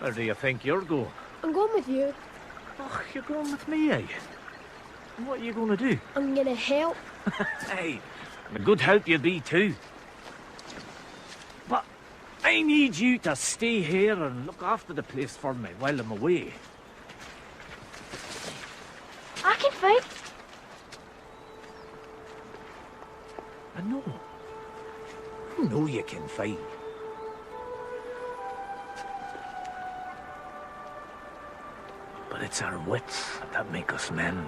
Where do you think you're going? I'm going with you. Oh, you're going with me, eh? And what are you going to do? I'm gonna help. Hey, a good help you'll be too. But I need you to stay here and look after the place for me while I'm away. I can fight. I know. I know you can fight. But it's our wits that make us men.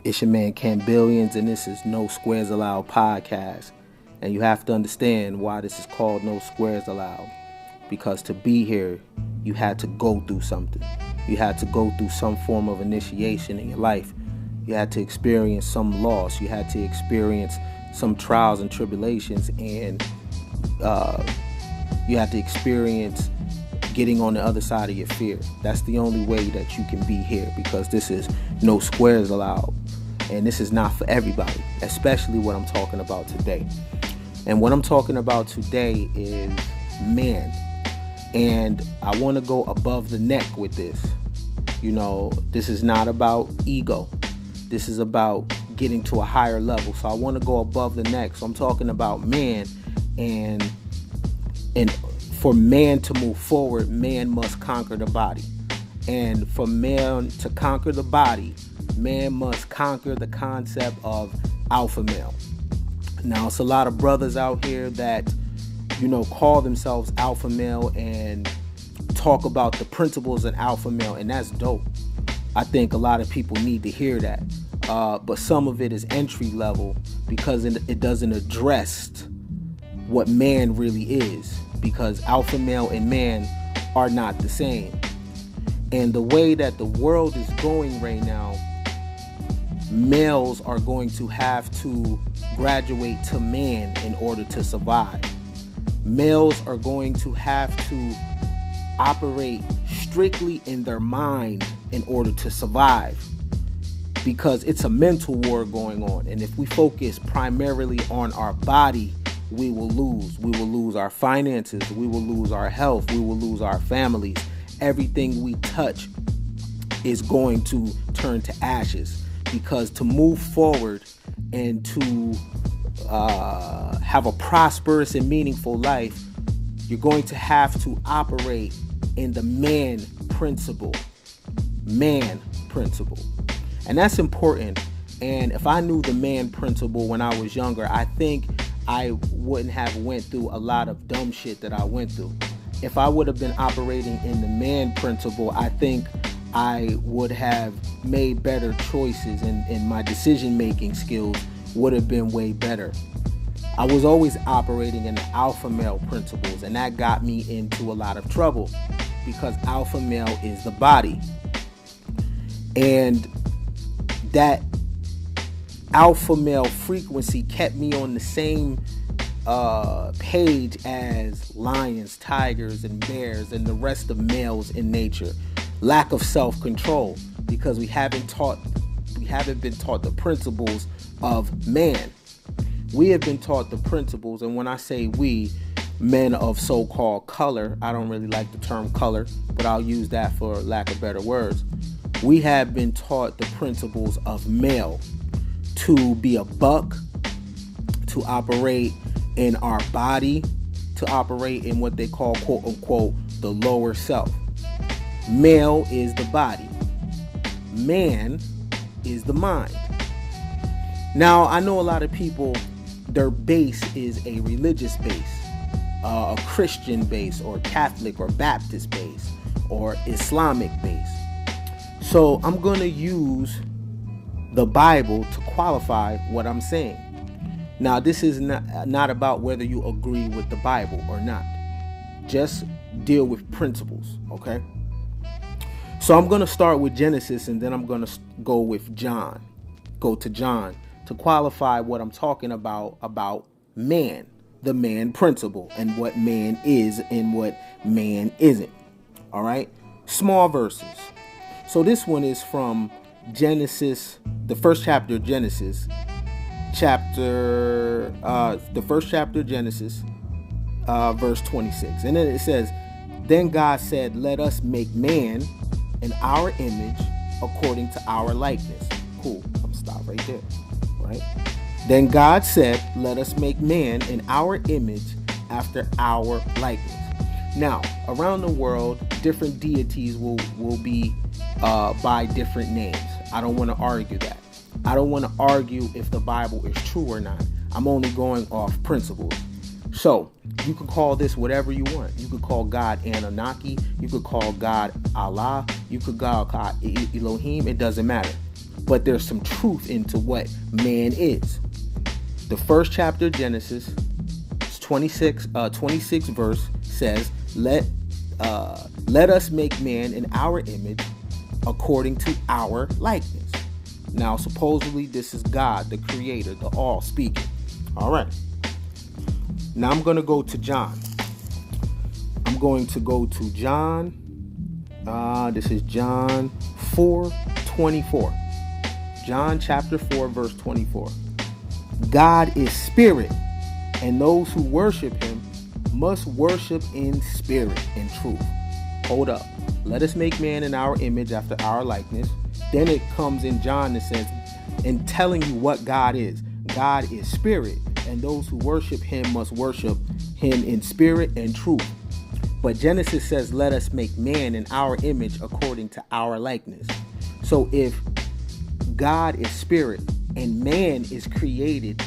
It's your man Ken Billions, and this is No Squares Allowed podcast. And you have to understand why this is called No Squares Allowed. Because to be here, you had to go through something. You had to go through some form of initiation in your life. You had to experience some loss. You had to experience some trials and tribulations, and you had to experience getting on the other side of your fear. That's the only way that you can be here, because this is No Squares Allowed. And this is not for everybody, especially what I'm talking about today. And what I'm talking about today is man. And I want to go above the neck with this. You know, this is not about ego. This is about getting to a higher level. So I want to go above the neck. So I'm talking about man, and for man to move forward, man must conquer the body. And for man to conquer the body, man must conquer the concept of alpha male. Now, it's a lot of brothers out here that, you know, call themselves alpha male and talk about the principles of alpha male, and that's dope. I think a lot of people need to hear that. But some of it is entry level, because it doesn't address what man really is, because alpha male and man are not the same. And the way that the world is going right now, males are going to have to graduate to man in order to survive. Males are going to have to operate strictly in their mind in order to survive, because it's a mental war going on. And if we focus primarily on our body, we will lose. We will lose our finances. We will lose our health. We will lose our families. Everything we touch is going to turn to ashes, because to move forward and to have a prosperous and meaningful life, you're going to have to operate in the man principle. Man principle. And that's important. And if I knew the man principle when I was younger, I think I wouldn't have went through a lot of dumb shit that I went through. If I would have been operating in the man principle, I think I would have made better choices, and my decision-making skills would have been way better. I was always operating in the alpha male principles, and that got me into a lot of trouble, because alpha male is the body. And that alpha male frequency kept me on the same page as lions, tigers, and bears, and the rest of males in nature. Lack of self-control, because we haven't been taught the principles of man. We have been taught the principles, and when I say we, men of so-called color, I don't really like the term color, but I'll use that for lack of better words. We have been taught the principles of male, to be a buck, to operate in our body, to operate in what they call, quote unquote, the lower self. Male is the body. Man is the mind. Now, I know a lot of people, their base is a religious base, a Christian base, or Catholic or Baptist base, or Islamic base. So I'm going to use the Bible to qualify what I'm saying. Now, this is not about whether you agree with the Bible or not. Just deal with principles, okay? So I'm going to start with Genesis, and then I'm going to go to John to qualify what I'm talking about man, the man principle, and what man is and what man isn't. All right? Small verses. So this one is from Genesis, the first chapter of Genesis, the first chapter of Genesis, verse 26. And then it says, then God said, let us make man in our image according to our likeness. Cool. I'm stop right there. Right? Then God said, let us make man in our image after our likeness. Now, around the world, different deities will be by different names. I don't want to argue that. I don't want to argue if the Bible is true or not. I'm only going off principles. So, you can call this whatever you want. You could call God Anunnaki. You could call God Allah. You could call God Elohim. It doesn't matter. But there's some truth into what man is. The first chapter of Genesis, 26 verse says, let us make man in our image according to our likeness. Now, supposedly, this is God, the creator, the all speaking. All right. Now, I'm going to go to John. I'm going to go to John. This is John 4:24. John chapter 4, verse 24. God is spirit, and those who worship him must worship in spirit and truth. Hold up. Let us make man in our image after our likeness. Then it comes in John that says, in telling you what God is. God is spirit, and those who worship him must worship him in spirit and truth. But Genesis says, let us make man in our image according to our likeness. So if God is spirit and man is created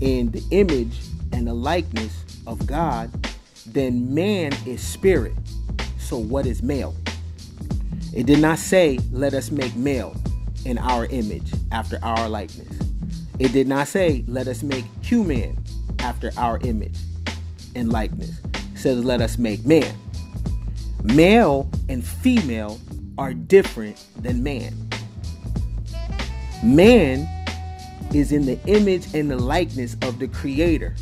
in the image and the likeness of God, then man is spirit. So what is male? It did not say, let us make male in our image after our likeness. It did not say, let us make human after our image and likeness. It says, let us make man. Male and female are different than man. Man is in the image and the likeness of the creator.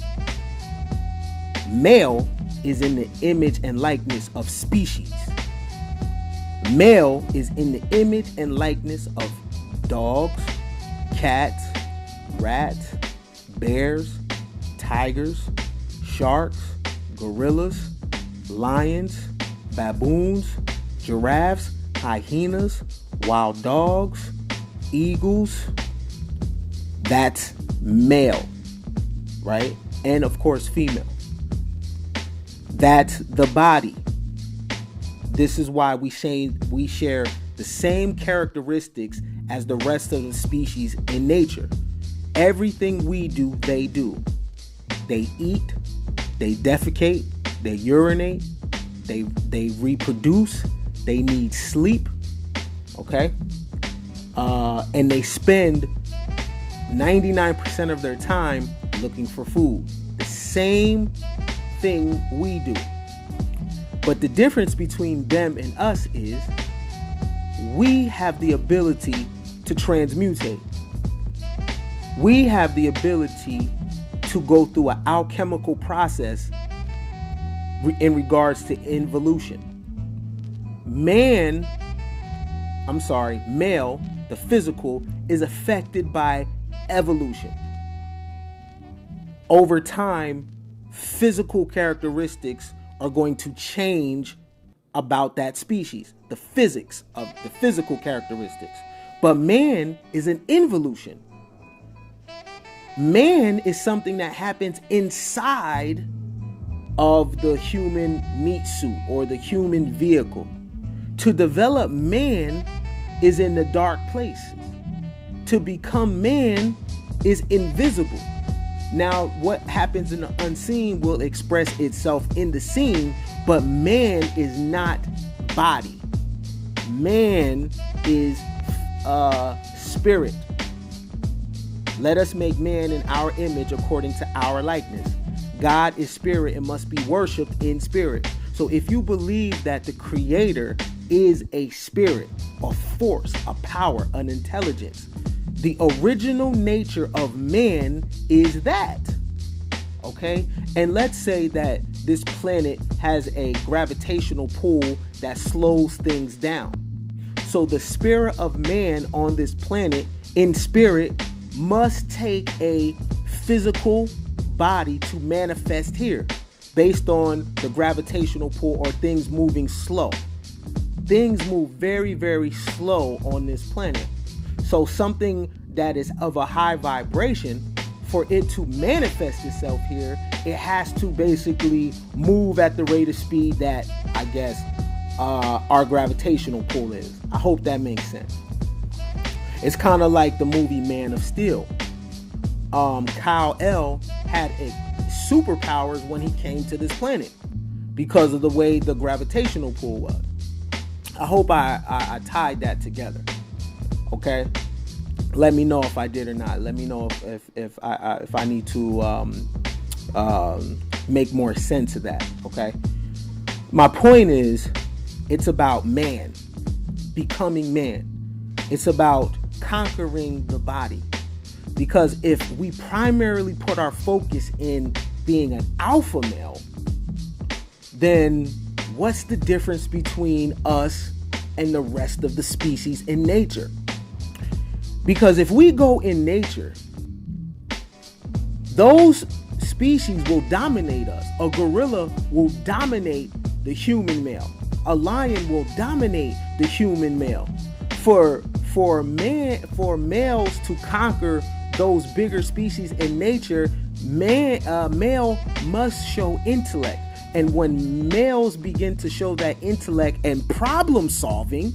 Male is in the image and likeness of species. Male is in the image and likeness of dogs, cats, rats, bears, tigers, sharks, gorillas, lions, baboons, giraffes, hyenas, wild dogs, eagles. That's male, right? And of course, female. That's the body. This is why we share the same characteristics as the rest of the species in nature. Everything we do, they do. They eat, they defecate, they urinate, they reproduce, they need sleep, okay? And they spend 99% of their time looking for food. The same thing we do. But the difference between them and us is we have the ability to transmutate. We have the ability to go through an alchemical process in regards to involution. Male, the physical, is affected by evolution. Over time, physical characteristics are going to change about that species, the physics of the physical characteristics. But man is an involution. Man is something that happens inside of the human meat suit or the human vehicle. To develop man is in the dark place. To become man is invisible. Now, what happens in the unseen will express itself in the seen, but man is not body. Man is spirit. Let us make man in our image according to our likeness. God is spirit and must be worshipped in spirit. So if you believe that the creator is a spirit, a force, a power, an intelligence, the original nature of man is that. Okay? And let's say that this planet has a gravitational pull that slows things down. So the spirit of man on this planet in spirit must take a physical body to manifest here. based on the gravitational pull or things moving slow. Things move very, very slow on this planet. So something that is of a high vibration, for it to manifest itself here, it has to basically move at the rate of speed that, I guess, our gravitational pull is. I hope that makes sense. It's kind of like the movie Man of Steel. Kal-El had superpowers when he came to this planet because of the way the gravitational pull was. I hope I tied that together. Okay, let me know if I did or not. Let me know if I need to make more sense of that. Okay, my point is, it's about man becoming man. It's about conquering the body. Because if we primarily put our focus in being an alpha male, then what's the difference between us and the rest of the species in nature? Because if we go in nature, those species will dominate us. A gorilla will dominate the human male. A lion will dominate the human male. For males to conquer those bigger species in nature, male must show intellect. And when males begin to show that intellect and problem solving,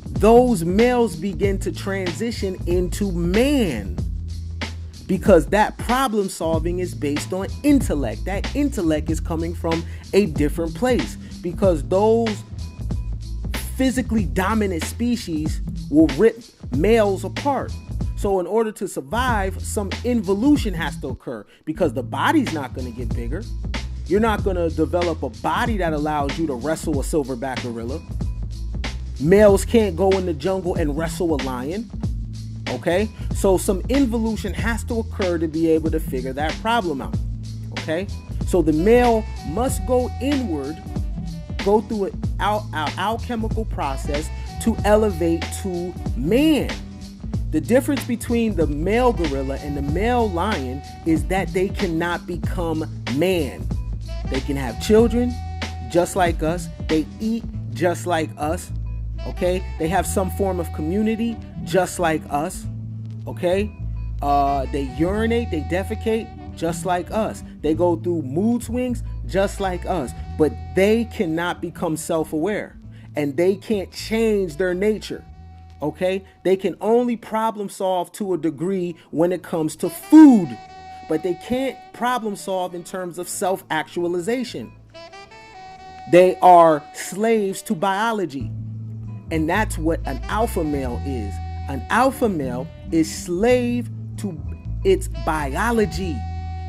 those males begin to transition into man. Because that problem solving is based on intellect. That intellect is coming from a different place. Because those physically dominant species will rip males apart. So in order to survive, some involution has to occur, because the body's not going to get bigger. You're not going to develop a body that allows you to wrestle a silverback gorilla. Males can't go in the jungle and wrestle a lion. Okay? So some involution has to occur to be able to figure that problem out. Okay? So the male must go inward, go through an alchemical process to elevate to man. The difference between the male gorilla and the male lion is that they cannot become man. They can have children just like us. They eat just like us. Okay? They have some form of community just like us. Okay? They urinate, they defecate just like us. They go through mood swings just like us. But they cannot become self-aware. And they can't change their nature. Okay? They can only problem solve to a degree when it comes to food. But they can't problem solve in terms of self-actualization. They are slaves to biology. And that's what an alpha male is. An alpha male is slave to its biology.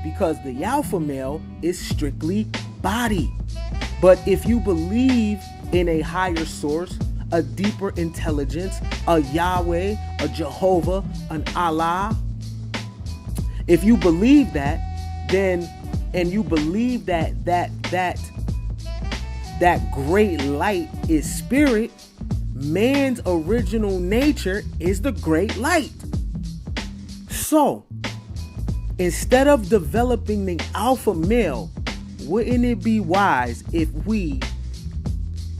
Because the alpha male is strictly body. But if you believe in a higher source, a deeper intelligence, a Yahweh, a Jehovah, an Allah, if you believe that, then, and you believe that great light is spirit, man's original nature is the great light. So, instead of developing the alpha male, wouldn't it be wise if we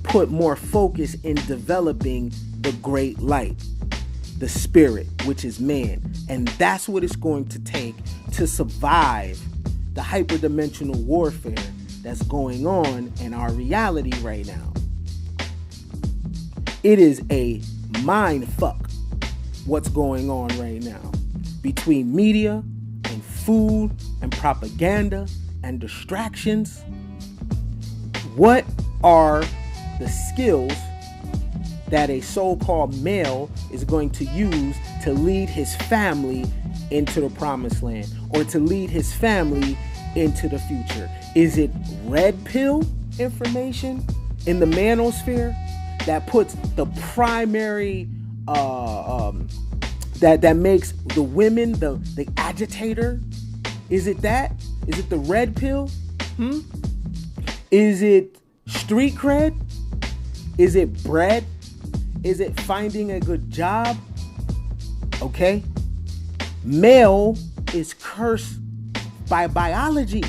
put more focus in developing the great light, the spirit, which is man? And that's what it's going to take to survive the hyperdimensional warfare that's going on in our reality right now. It is a mind fuck what's going on right now between media and food and propaganda and distractions. What are the skills that a so-called male is going to use to lead his family into the promised land, or to lead his family into the future? Is it red pill information in the manosphere that puts the primary that makes the women the agitator? Is it that? Is it the red pill? Is it street cred? Is it bread? Is it finding a good job? Okay. Male is cursed by biology.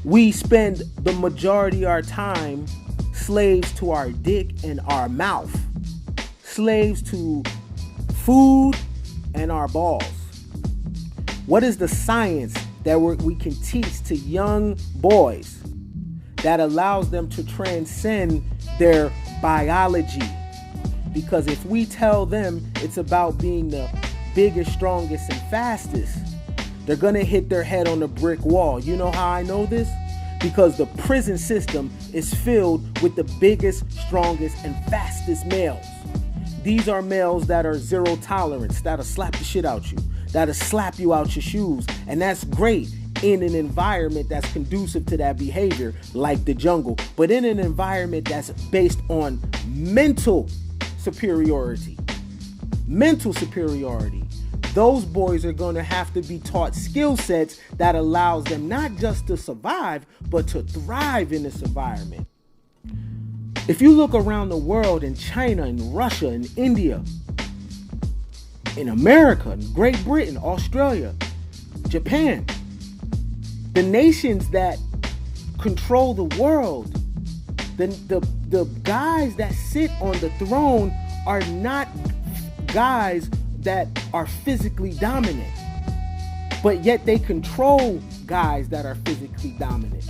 We spend the majority of our time slaves to our dick and our mouth, slaves to food and our balls. What is the science that we can teach to young boys that allows them to transcend their biology? Because if we tell them it's about being the biggest, strongest, and fastest, they're going to hit their head on a brick wall. You know how I know this? Because the prison system is filled with the biggest, strongest, and fastest males. These are males that are zero tolerance, that'll slap the shit out you, that'll slap you out your shoes. And that's great in an environment that's conducive to that behavior, like the jungle. But in an environment that's based on mental superiority, those boys are going to have to be taught skill sets that allows them not just to survive, but to thrive in this environment. If you look around the world, in China, in Russia, in India, in America, in Great Britain, Australia, Japan, the nations that control the world, the guys that sit on the throne are not guys that are physically dominant, but yet they control guys that are physically dominant.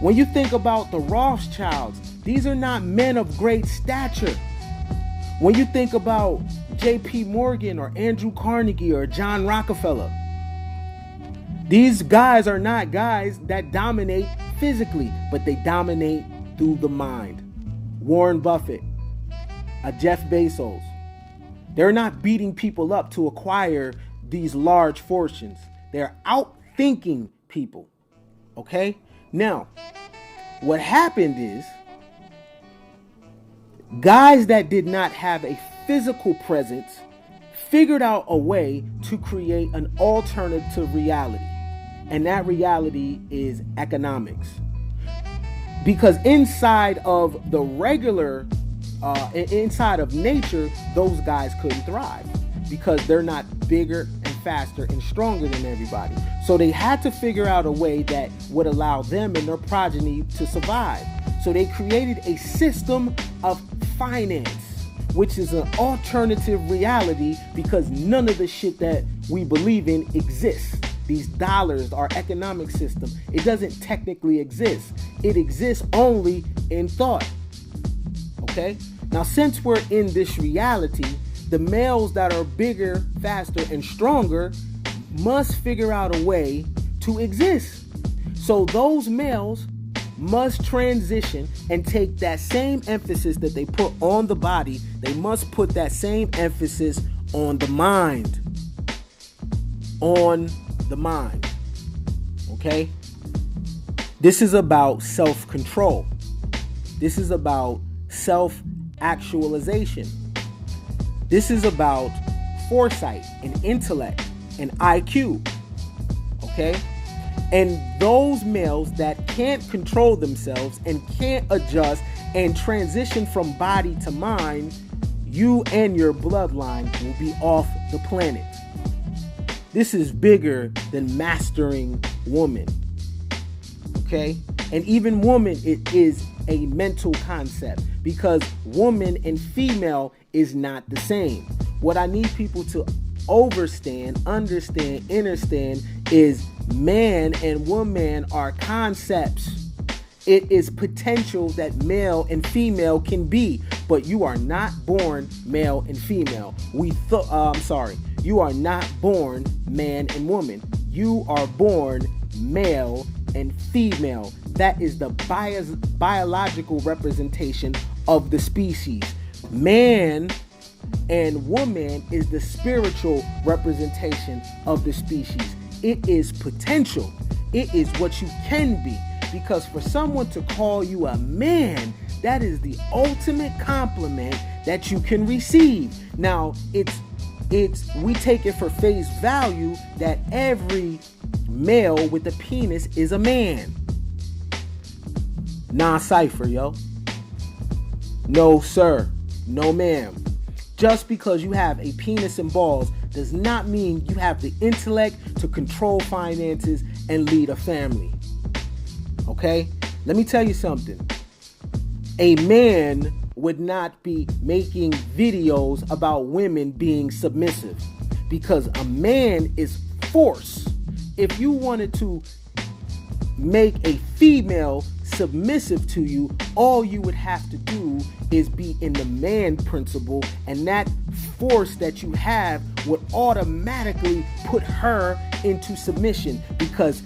When you think about the Rothschilds, these are not men of great stature. When you think about J.P. Morgan or Andrew Carnegie or John Rockefeller, these guys are not guys that dominate physically, but they dominate through the mind. Warren Buffett, Jeff Bezos, they're not beating people up to acquire these large fortunes. They're outthinking people. Okay? Now, what happened is, guys that did not have a physical presence figured out a way to create an alternative reality. And that reality is economics. Because inside of the regular inside of nature, those guys couldn't thrive because they're not bigger and faster and stronger than everybody. So they had to figure out a way that would allow them and their progeny to survive. So they created a system of finance, which is an alternative reality because none of the shit that we believe in exists. These dollars, our economic system, it doesn't technically exist. It exists only in thought. Okay? Now, since we're in this reality, the males that are bigger, faster, and stronger must figure out a way to exist. So those males must transition and take that same emphasis that they put on the body, they must put that same emphasis on the mind. On the mind. Okay? This is about self-control. This is about self-actualization. This is about foresight and intellect and IQ. Okay? And those males that can't control themselves and can't adjust and transition from body to mind, you and your bloodline will be off the planet. This is bigger than mastering woman. Okay? And even woman, it is a mental concept because woman and female is not the same. What I need people to understand is man and woman are concepts. It is potential that male and female can be, but you are not born male and female. You are not born man and woman. You are born male and female. That is the biological representation of the species. Man and woman is the spiritual representation of the species. It is potential. It is what you can be. Because for someone to call you a man, that is the ultimate compliment that you can receive. Now, we take it for face value that every male with a penis is a man. Nah, cipher, yo. No, sir. No, ma'am. Just because you have a penis and balls does not mean you have the intellect to control finances and lead a family. Okay? Let me tell you something. A man would not be making videos about women being submissive, because a man is force. If you wanted to make a female submissive to you, all you would have to do is be in the man principle, and that force that you have would automatically put her into submission, because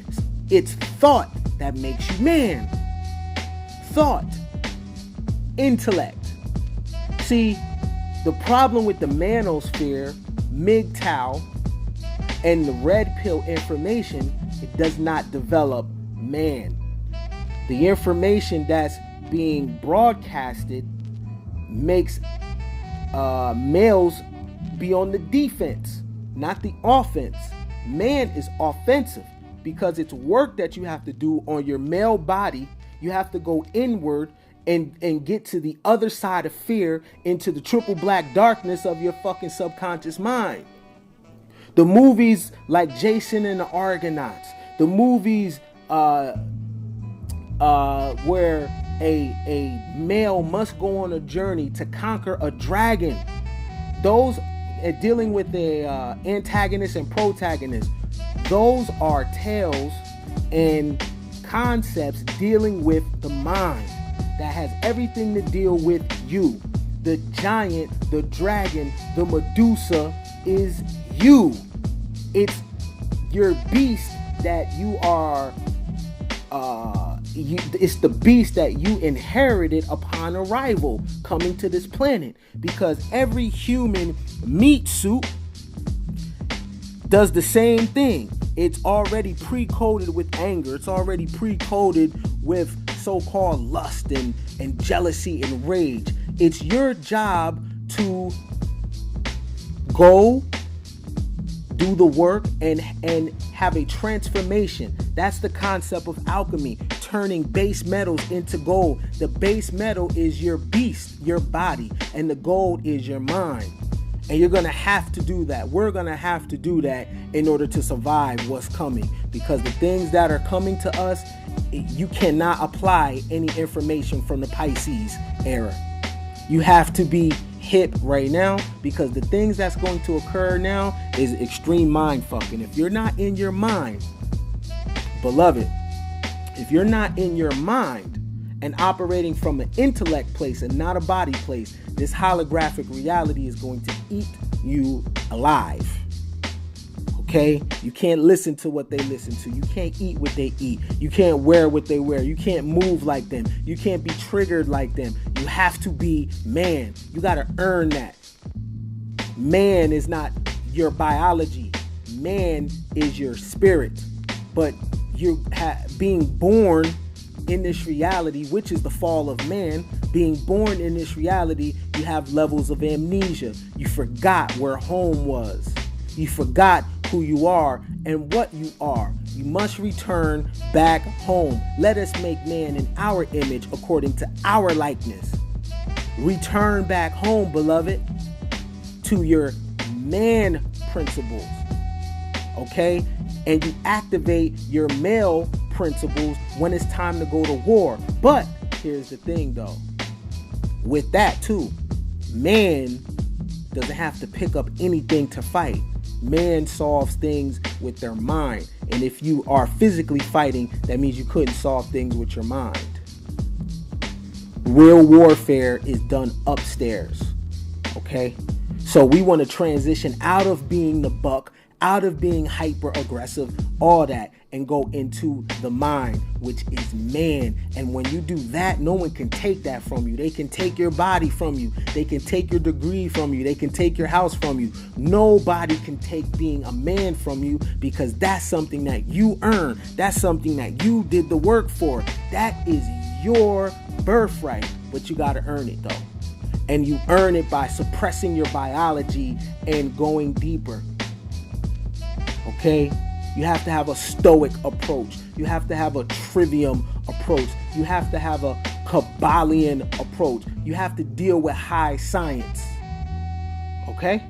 it's thought that makes you man. Thought. Intellect. See, the problem with the manosphere, MGTOW, and the red pill information, it does not develop man. The information that's being broadcasted makes males be on the defense, not the offense. Man is offensive because it's work that you have to do on your male body. You have to go inward and get to the other side of fear, into the triple black darkness of your fucking subconscious mind. The movies like Jason and the Argonauts, the movies where a male must go on a journey to conquer a dragon, those dealing with the antagonist and protagonist, those are tales and concepts dealing with the mind that has everything to deal with you. The giant, the dragon, the Medusa is you. It's your beast that you are, it's the beast that you inherited upon arrival coming to this planet, because every human meat suit does the same thing. It's already pre-coded with anger. It's already pre-coded with so-called lust and jealousy and rage. It's your job to go do the work and have a transformation. That's the concept of alchemy, turning base metals into gold. The base metal is your beast, your body, and the gold is your mind. And you're going to have to do that. We're going to have to do that in order to survive what's coming. Because the things that are coming to us, you cannot apply any information from the Pisces era. You have to be hip right now, because the things that's going to occur now is extreme mind fucking. If you're not in your mind, beloved, if you're not in your mind and operating from an intellect place and not a body place, this holographic reality is going to eat you alive. Okay? You can't listen to what they listen to. You can't eat what they eat. You can't wear what they wear. You can't move like them. You can't be triggered like them. You have to be man. You got to earn that. Man is not your biology. Man is your spirit. But you're being born in this reality, which is the fall of man. Being born in this reality, you have levels of amnesia. You forgot where home was. You forgot who you are and what you are. You must return back home. Let us make man in our image according to our likeness. Return back home, beloved, to your man principles. Okay? And you activate your male principles when it's time to go to war. But here's the thing though. With that too, man doesn't have to pick up anything to fight. Man solves things with their mind. And if you are physically fighting, that means you couldn't solve things with your mind. Real warfare is done upstairs. Okay? So we want to transition out of being the buck, out of being hyper aggressive, all that, and go into the mind, which is man. And when you do that, no one can take that from you. They can take your body from you. They can take your degree from you. They can take your house from you. Nobody can take being a man from you, because that's something that you earn. That's something that you did the work for. That is your birthright, but you got to earn it though. And you earn it by suppressing your biology and going deeper. Okay? You have to have a stoic approach. You have to have a trivium approach. You have to have a Kabbalion approach. You have to deal with high science. Okay?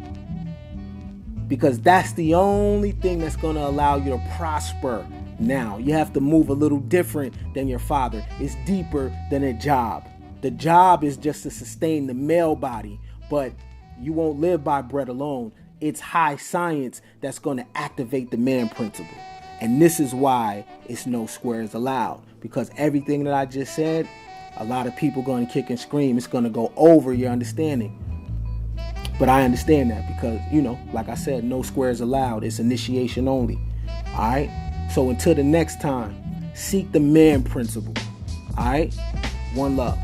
Because that's the only thing that's going to allow you to prosper now. You have to move a little different than your father. It's deeper than a job. The job is just to sustain the male body, but you won't live by bread alone. It's high science that's going to activate the man principle. And this is why it's no squares allowed. Because everything that I just said, a lot of people going to kick and scream. It's going to go over your understanding. But I understand that because, like I said, no squares allowed. It's initiation only. All right? So until the next time, seek the man principle. All right? One love.